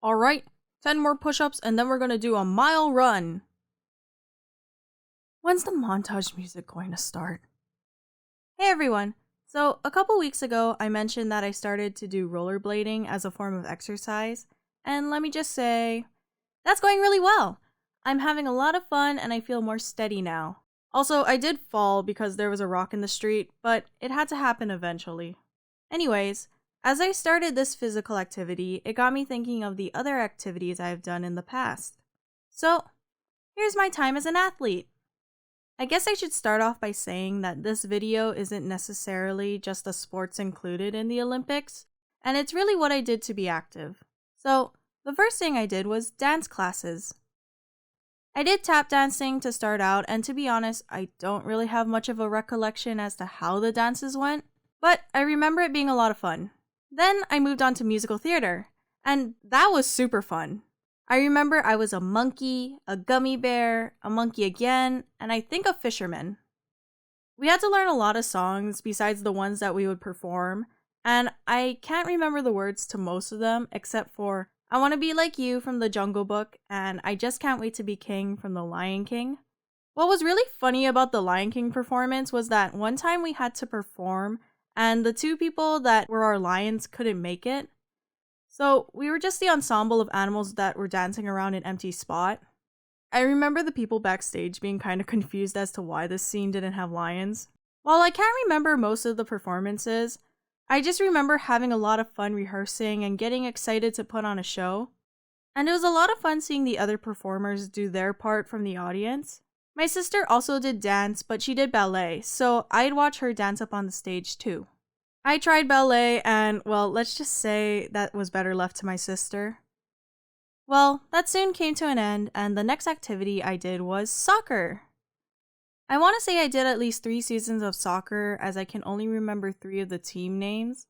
Alright, 10 more push-ups and then we're gonna do a mile run. When's the montage music going to start? Hey everyone! So, a couple weeks ago, I mentioned that I started to do rollerblading as a form of exercise, and let me just say, that's going really well! I'm having a lot of fun and I feel more steady now. Also, I did fall because there was a rock in the street, but it had to happen eventually. Anyways, as I started this physical activity, it got me thinking of the other activities I've done in the past. So, here's my time as an athlete. I guess I should start off by saying that this video isn't necessarily just the sports included in the Olympics, and it's really what I did to be active. So, the first thing I did was dance classes. I did tap dancing to start out, and to be honest, I don't really have much of a recollection as to how the dances went, but I remember it being a lot of fun. Then I moved on to musical theater, and that was super fun. I remember I was a monkey, a gummy bear, a monkey again, and I think a fisherman. We had to learn a lot of songs besides the ones that we would perform, and I can't remember the words to most of them except for I Want to Be Like You from the Jungle Book and I Just Can't Wait to Be King from the Lion King. What was really funny about the Lion King performance was that one time we had to perform and the two people that were our lions couldn't make it. So we were just the ensemble of animals that were dancing around an empty spot. I remember the people backstage being kind of confused as to why this scene didn't have lions. While I can't remember most of the performances, I just remember having a lot of fun rehearsing and getting excited to put on a show. And it was a lot of fun seeing the other performers do their part from the audience. My sister also did dance, but she did ballet, so I'd watch her dance up on the stage too. I tried ballet and, well, let's just say that was better left to my sister. Well, that soon came to an end, and the next activity I did was soccer. I want to say I did at least 3 seasons of soccer, as I can only remember 3 of the team names.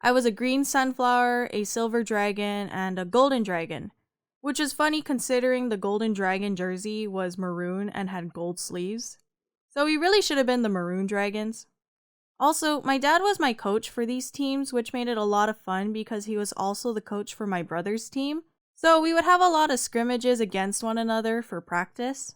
I was a green sunflower, a silver dragon, and a golden dragon, which is funny considering the golden dragon jersey was maroon and had gold sleeves. So we really should have been the maroon dragons. Also, my dad was my coach for these teams, which made it a lot of fun because he was also the coach for my brother's team. So we would have a lot of scrimmages against one another for practice.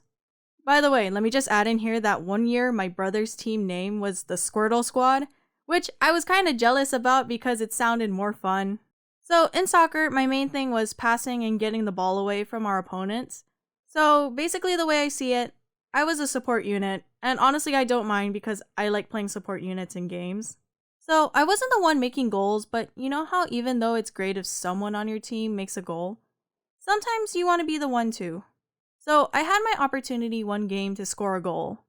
By the way, let me just add in here that one year my brother's team name was the Squirtle Squad, which I was kind of jealous about because it sounded more fun. So in soccer, my main thing was passing and getting the ball away from our opponents. So basically the way I see it, I was a support unit, and honestly I don't mind because I like playing support units in games. So I wasn't the one making goals, but you know how even though it's great if someone on your team makes a goal, sometimes you want to be the one too. So I had my opportunity one game to score a goal.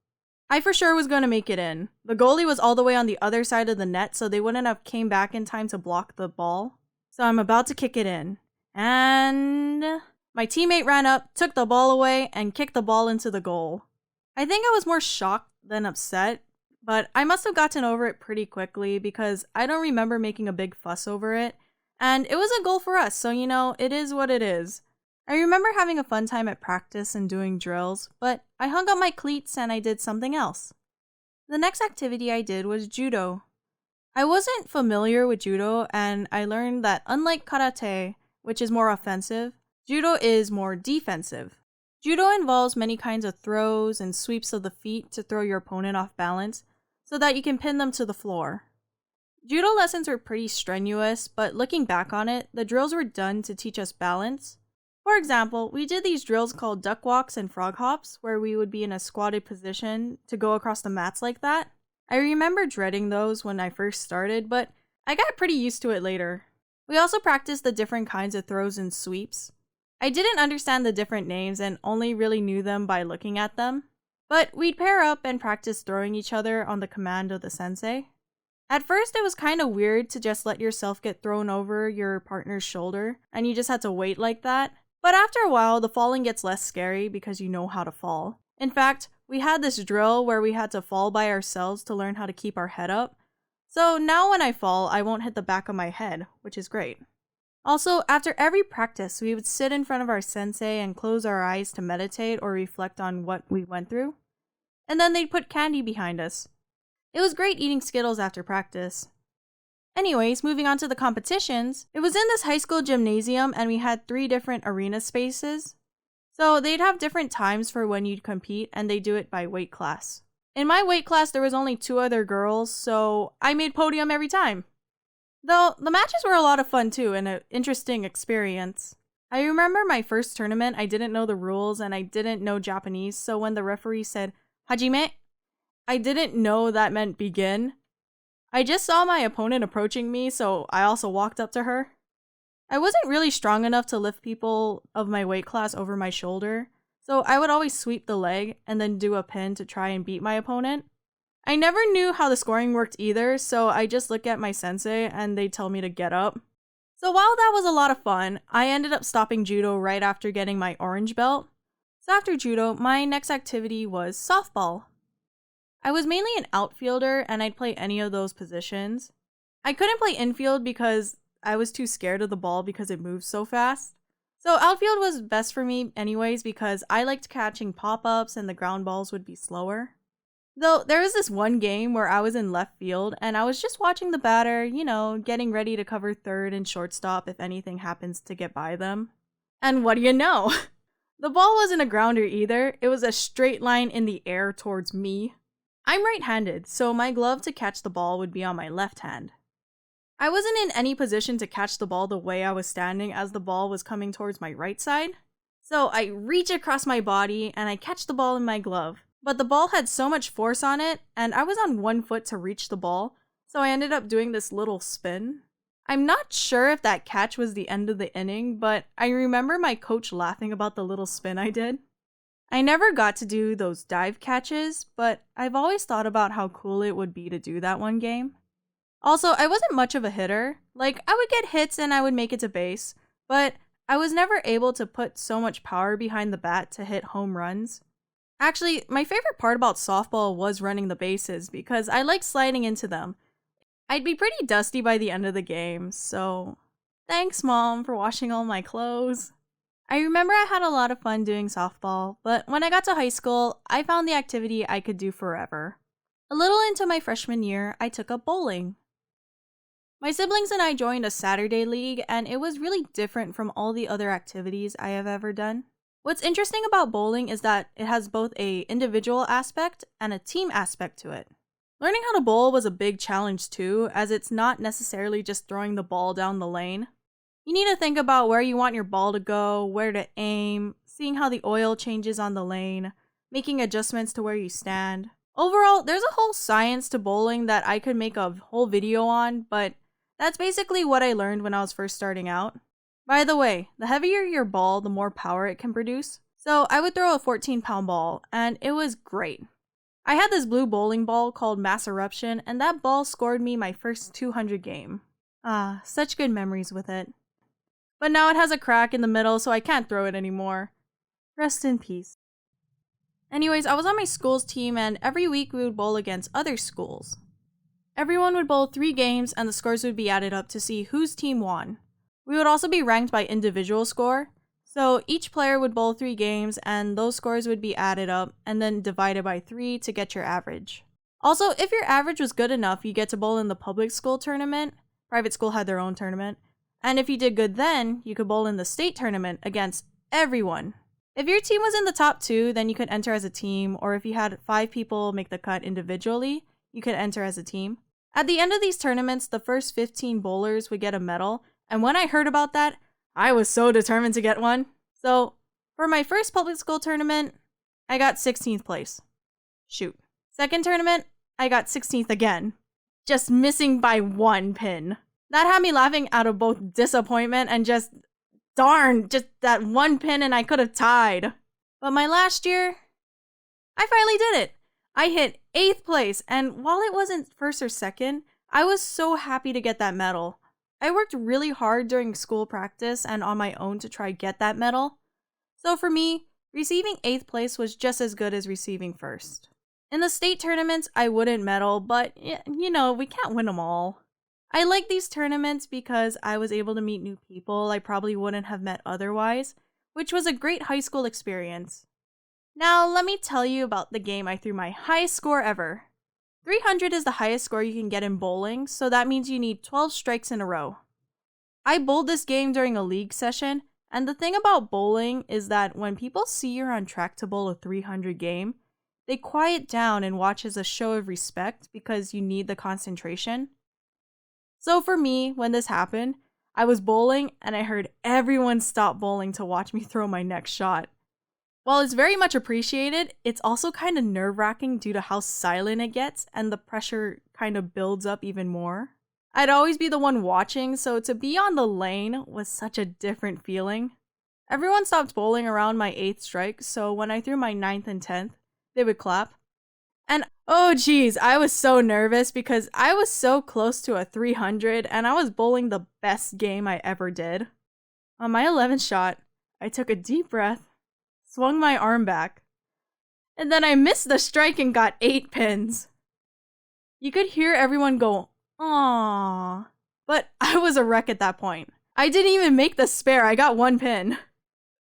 I for sure was going to make it in. The goalie was all the way on the other side of the net, so they wouldn't have came back in time to block the ball. So I'm about to kick it in. And my teammate ran up, took the ball away, and kicked the ball into the goal. I think I was more shocked than upset, but I must have gotten over it pretty quickly because I don't remember making a big fuss over it. And it was a goal for us, so it is what it is. I remember having a fun time at practice and doing drills, but I hung up my cleats and I did something else. The next activity I did was Judo. I wasn't familiar with Judo, and I learned that unlike Karate, which is more offensive, Judo is more defensive. Judo involves many kinds of throws and sweeps of the feet to throw your opponent off balance so that you can pin them to the floor. Judo lessons were pretty strenuous, but looking back on it, the drills were done to teach us balance. For example, we did these drills called duck walks and frog hops, where we would be in a squatted position to go across the mats like that. I remember dreading those when I first started, but I got pretty used to it later. We also practiced the different kinds of throws and sweeps. I didn't understand the different names and only really knew them by looking at them, but we'd pair up and practice throwing each other on the command of the sensei. At first, it was kind of weird to just let yourself get thrown over your partner's shoulder, and you just had to wait like that. But after a while, the falling gets less scary because you know how to fall. In fact, we had this drill where we had to fall by ourselves to learn how to keep our head up. So now when I fall, I won't hit the back of my head, which is great. Also, after every practice, we would sit in front of our sensei and close our eyes to meditate or reflect on what we went through. And then they'd put candy behind us. It was great eating Skittles after practice. Anyways, moving on to the competitions, it was in this high school gymnasium and we had 3 different arena spaces. So they'd have different times for when you'd compete and they do it by weight class. In my weight class, there was only 2 other girls, so I made podium every time. Though, the matches were a lot of fun too and an interesting experience. I remember my first tournament, I didn't know the rules and I didn't know Japanese, so when the referee said, "Hajime," I didn't know that meant begin. I just saw my opponent approaching me, so I also walked up to her. I wasn't really strong enough to lift people of my weight class over my shoulder, so I would always sweep the leg and then do a pin to try and beat my opponent. I never knew how the scoring worked either, so I just look at my sensei and they tell me to get up. So while that was a lot of fun, I ended up stopping judo right after getting my orange belt. So after judo, my next activity was softball. I was mainly an outfielder and I'd play any of those positions. I couldn't play infield because I was too scared of the ball because it moves so fast. So outfield was best for me anyways because I liked catching pop-ups and the ground balls would be slower. Though there was this one game where I was in left field and I was just watching the batter, getting ready to cover third and shortstop if anything happens to get by them. And what do you know? The ball wasn't a grounder either, it was a straight line in the air towards me. I'm right-handed, so my glove to catch the ball would be on my left hand. I wasn't in any position to catch the ball the way I was standing as the ball was coming towards my right side. So I reach across my body and I catch the ball in my glove. But the ball had so much force on it, and I was on 1 foot to reach the ball, so I ended up doing this little spin. I'm not sure if that catch was the end of the inning, but I remember my coach laughing about the little spin I did. I never got to do those dive catches, but I've always thought about how cool it would be to do that one game. Also, I wasn't much of a hitter. Like, I would get hits and I would make it to base, but I was never able to put so much power behind the bat to hit home runs. Actually, my favorite part about softball was running the bases because I liked sliding into them. I'd be pretty dusty by the end of the game, so thanks, Mom, for washing all my clothes. I remember I had a lot of fun doing softball, but when I got to high school, I found the activity I could do forever. A little into my freshman year, I took up bowling. My siblings and I joined a Saturday league, and it was really different from all the other activities I have ever done. What's interesting about bowling is that it has both an individual aspect and a team aspect to it. Learning how to bowl was a big challenge too, as it's not necessarily just throwing the ball down the lane. You need to think about where you want your ball to go, where to aim, seeing how the oil changes on the lane, making adjustments to where you stand. Overall, there's a whole science to bowling that I could make a whole video on, but that's basically what I learned when I was first starting out. By the way, the heavier your ball, the more power it can produce. So I would throw a 14-pound ball, and it was great. I had this blue bowling ball called Mass Eruption, and that ball scored me my first 200 game. Ah, such good memories with it. But now it has a crack in the middle, so I can't throw it anymore. Rest in peace. Anyways, I was on my school's team, and every week we would bowl against other schools. Everyone would bowl 3 games, and the scores would be added up to see whose team won. We would also be ranked by individual score, so each player would bowl 3 games, and those scores would be added up, and then divided by 3 to get your average. Also, if your average was good enough, you get to bowl in the public school tournament. Private school had their own tournament. And if you did good then, you could bowl in the state tournament against everyone. If your team was in the top 2, then you could enter as a team, or if you had 5 people make the cut individually, you could enter as a team. At the end of these tournaments, the first 15 bowlers would get a medal, and when I heard about that, I was so determined to get one. So, for my first public school tournament, I got 16th place. Shoot. Second tournament, I got 16th again. Just missing by 1 pin. That had me laughing out of both disappointment and just that 1 pin and I could have tied. But my last year, I finally did it. I hit 8th place, and while it wasn't first or second, I was so happy to get that medal. I worked really hard during school practice and on my own to try get that medal. So for me, receiving 8th place was just as good as receiving first. In the state tournaments, I wouldn't medal, but we can't win them all. I like these tournaments because I was able to meet new people I probably wouldn't have met otherwise, which was a great high school experience. Now, let me tell you about the game I threw my highest score ever. 300 is the highest score you can get in bowling, so that means you need 12 strikes in a row. I bowled this game during a league session, and the thing about bowling is that when people see you're on track to bowl a 300 game, they quiet down and watch as a show of respect because you need the concentration. So for me, when this happened, I was bowling and I heard everyone stop bowling to watch me throw my next shot. While it's very much appreciated, it's also kind of nerve-wracking due to how silent it gets and the pressure kind of builds up even more. I'd always be the one watching, so to be on the lane was such a different feeling. Everyone stopped bowling around my 8th strike, so when I threw my 9th and 10th, they would clap. And oh geez, I was so nervous because I was so close to a 300 and I was bowling the best game I ever did. On my 11th shot, I took a deep breath, swung my arm back, and then I missed the strike and got 8 pins. You could hear everyone go, "Aww," but I was a wreck at that point. I didn't even make the spare, I got 1 pin.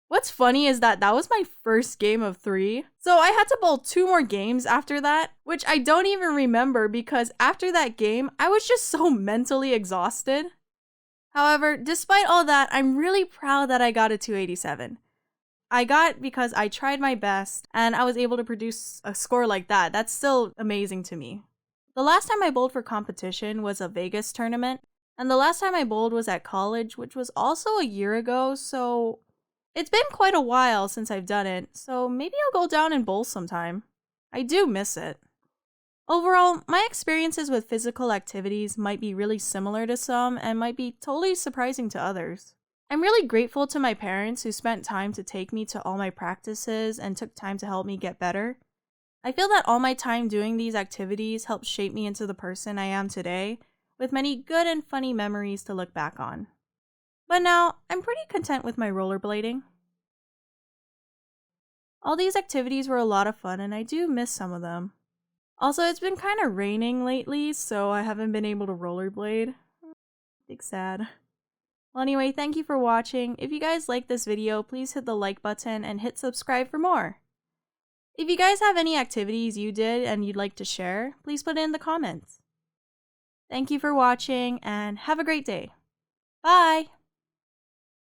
What's funny is that was my first game of 3, so I had to bowl 2 more games after that, which I don't even remember because after that game, I was just so mentally exhausted. However, despite all that, I'm really proud that I got a 287. I got because I tried my best and I was able to produce a score like that. That's still amazing to me. The last time I bowled for competition was a Vegas tournament, and the last time I bowled was at college, which was also a year ago, so it's been quite a while since I've done it, so maybe I'll go down and bowl sometime. I do miss it. Overall, my experiences with physical activities might be really similar to some and might be totally surprising to others. I'm really grateful to my parents who spent time to take me to all my practices and took time to help me get better. I feel that all my time doing these activities helped shape me into the person I am today, with many good and funny memories to look back on. But now, I'm pretty content with my rollerblading. All these activities were a lot of fun and I do miss some of them. Also, it's been kind of raining lately, so I haven't been able to rollerblade. Big sad. Well anyway, thank you for watching. If you guys like this video, please hit the like button and hit subscribe for more. If you guys have any activities you did and you'd like to share, please put it in the comments. Thank you for watching and have a great day. Bye!